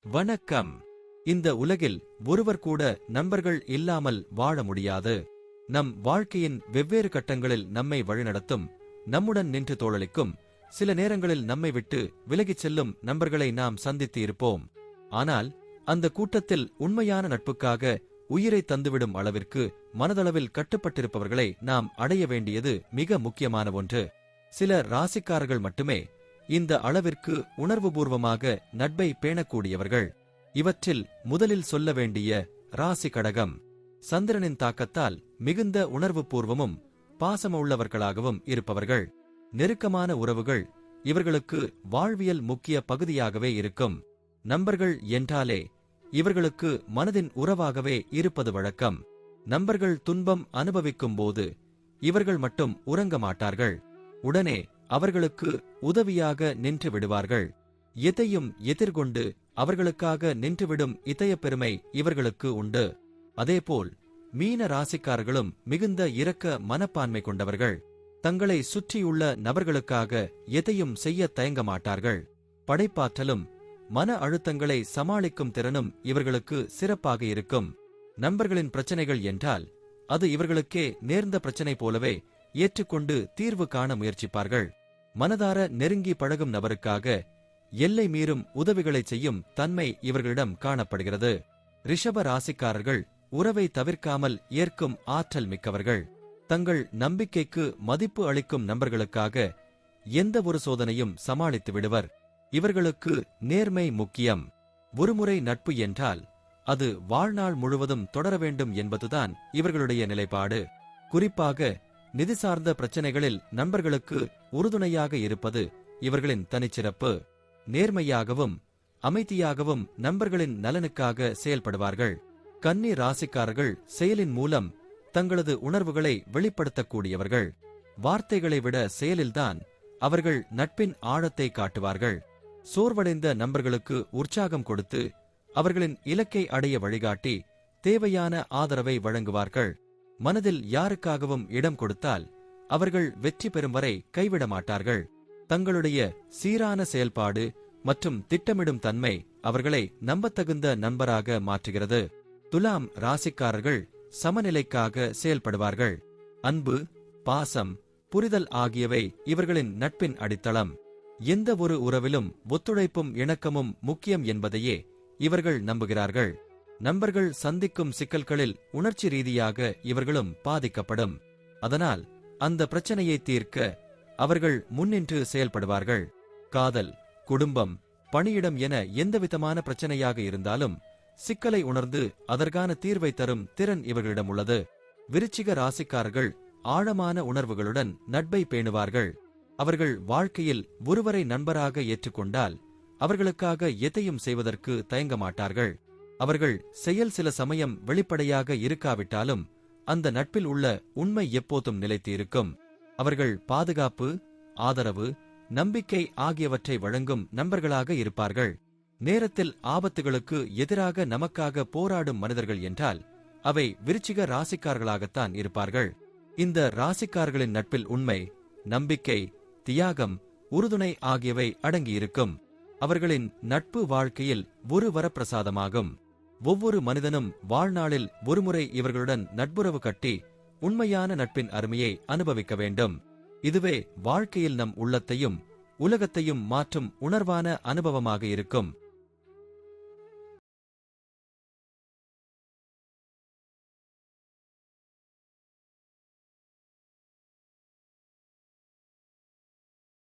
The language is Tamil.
வணக்கம். இந்த உலகில் ஒருவர் கூட நண்பர்கள் இல்லாமல் வாழ முடியாது. நம் வாழ்க்கையின் வெவ்வேறு கட்டங்களில் நம்மை வழிநடத்தும், நம்முடன் நின்று தோளளிக்கும், சில நேரங்களில் நம்மை விட்டு விலகிச் செல்லும் நண்பர்களை நாம் சந்தித்து இருப்போம். ஆனால் அந்த கூட்டத்தில் உண்மையான நட்புக்காக உயிரை தந்துவிடும் அளவிற்கு மனதளவில் கட்டுப்பட்டிருப்பவர்களை நாம் அடைய வேண்டியது மிக முக்கியமான ஒன்று. சில ராசிக்காரர்கள் மட்டுமே இந்த அளவிற்கு உணர்வுபூர்வமாக நட்பை பேணக்கூடியவர்கள். இவற்றில் முதலில் சொல்ல வேண்டிய ராசி கடகம். சந்திரனின் தாக்கத்தால் மிகுந்த உணர்வுபூர்வமும் பாசமுள்ளவர்களாகவும் இருப்பவர்கள். நெருக்கமான உறவுகள் இவர்களுக்கு வாழ்வியல் முக்கிய பகுதியாகவே இருக்கும். நண்பர்கள் என்றாலே இவர்களுக்கு மனதின் உறவாகவே இருப்பது வழக்கம். நண்பர்கள் துன்பம் அனுபவிக்கும் போது இவர்கள் மட்டும் உறங்க மாட்டார்கள். உடனே அவர்களுக்கு உதவியாக நின்று விடுவார்கள். எதையும் எதிர்கொண்டு அவர்களுக்காக நின்றுவிடும் இதய பெருமை இவர்களுக்கு உண்டு. அதேபோல் மீன ராசிக்காரர்களும் மிகுந்த இரக்க மனப்பான்மை கொண்டவர்கள். தங்களை சுற்றியுள்ள நபர்களுக்காக எதையும் செய்ய தயங்க மாட்டார்கள். படைப்பாற்றலும் மன அழுத்தங்களை சமாளிக்கும் திறனும் இவர்களுக்கு சிறப்பாக இருக்கும். நண்பர்களின் பிரச்சனைகள் என்றால் அது இவர்களுக்கே நேர்ந்த பிரச்சனை போலவே ஏற்றுக்கொண்டு தீர்வு காண முயற்சிப்பார்கள். மனதார நெருங்கி பழகும் நபருக்காக எல்லை மீறும் உதவிகளை செய்யும் தன்மை இவர்களிடம் காணப்படுகிறது. ரிஷப ராசிக்காரர்கள் உறவை தவிர்க்காமல் ஏற்கும் ஆற்றல் மிக்கவர்கள். தங்கள் நம்பிக்கைக்கு மதிப்பு அளிக்கும் நண்பர்களுக்காக எந்த ஒரு சோதனையும் சமாளித்து விடுவர். இவர்களுக்கு நேர்மை முக்கியம். ஒருமுறை நட்பு என்றால் அது வாழ்நாள் முழுவதும் தொடர வேண்டும் என்பதுதான் இவர்களுடைய நிலைப்பாடு. குறிப்பாக நிதி சார்ந்த பிரச்சனைகளில் நண்பர்களுக்கு உறுதுணையாக இருப்பது இவர்களின் தனிச்சிறப்பு. நேர்மையாகவும் அமைதியாகவும் நண்பர்களின் நலனுக்காக செயல்படுவார்கள். கன்னி ராசிக்காரர்கள் செயலின் மூலம் தங்களது உணர்வுகளை வெளிப்படுத்தக்கூடியவர்கள். வார்த்தைகளை விட செயலில்தான் அவர்கள் நட்பின் ஆழத்தை காட்டுவார்கள். சோர்வடைந்த நண்பர்களுக்கு உற்சாகம் கொடுத்து அவர்களின் இலக்கை அடைய வழிகாட்டி தேவையான ஆதரவை வழங்குவார்கள். மனதில் யாருக்காகவும் இடம் கொடுத்தால் அவர்கள் வெற்றி பெறும் வரை கைவிட மாட்டார்கள். தங்களுடைய சீரான செயல்பாடு மற்றும் திட்டமிடும் தன்மை அவர்களை நம்பத்தகுந்த நண்பராக மாற்றுகிறது. துலாம் ராசிக்காரர்கள் சமநிலைக்காக செயல்படுவார்கள். அன்பு, பாசம், புரிதல் ஆகியவை இவர்களின் நட்பின் அடித்தளம். எந்த ஒரு உறவிலும் ஒத்துழைப்பும் இணக்கமும் முக்கியம் என்பதையே இவர்கள் நம்புகிறார்கள். நண்பர்கள் சந்திக்கும் சிக்கல்களில் உணர்ச்சி ரீதியாக இவர்களும் பாதிக்கப்படும். அதனால் அந்த பிரச்சனையை தீர்க்க அவர்கள் முன்னின்று செயல்படுவார்கள். காதல், குடும்பம், பணியிடம் என எந்தவிதமான பிரச்சனையாக இருந்தாலும் சிக்கலை உணர்ந்து அதற்கான தீர்வை தரும் திறன் இவர்களிடம் உள்ளது. விருச்சிக ராசிக்காரர்கள் ஆழமான உணர்வுகளுடன் நட்பை பேணுவார்கள். அவர்கள் வாழ்க்கையில் ஒருவரை நண்பராக ஏற்றுக்கொண்டால் அவர்களுக்காக எதையும் செய்வதற்கு தயங்க மாட்டார்கள். அவர்கள் செயல் சில சமயம் வெளிப்படையாக இருக்காவிட்டாலும் அந்த நட்பில் உள்ள உண்மை எப்போதும் நிலைத்து இருக்கும். அவர்கள் பாதுகாப்பு, ஆதரவு, நம்பிக்கை ஆகியவற்றை வழங்கும் நண்பர்களாக இருப்பார்கள். நேரத்தில் ஆபத்துகளுக்கு எதிராக நமக்காக போராடும் மனிதர்கள் என்றால் அவை விருச்சிக ராசிக்காரர்களாகத்தான் இருப்பார்கள். இந்த ராசிக்காரர்களின் நட்பில் உண்மை, நம்பிக்கை, தியாகம், உறுதுணை ஆகியவை அடங்கியிருக்கும். அவர்களின் நட்பு வாழ்க்கையில் ஒரு வரப்பிரசாதமாகும். ஒவ்வொரு மனிதனும் வாழ்நாளில் ஒருமுறை இவர்களுடன் நட்புறவு கட்டி உண்மையான நட்பின் அருமையை அனுபவிக்க வேண்டும். இதுவே வாழ்க்கையில் நம் உள்ளத்தையும் உலகத்தையும் மாற்றும் உணர்வான அனுபவமாக இருக்கும்.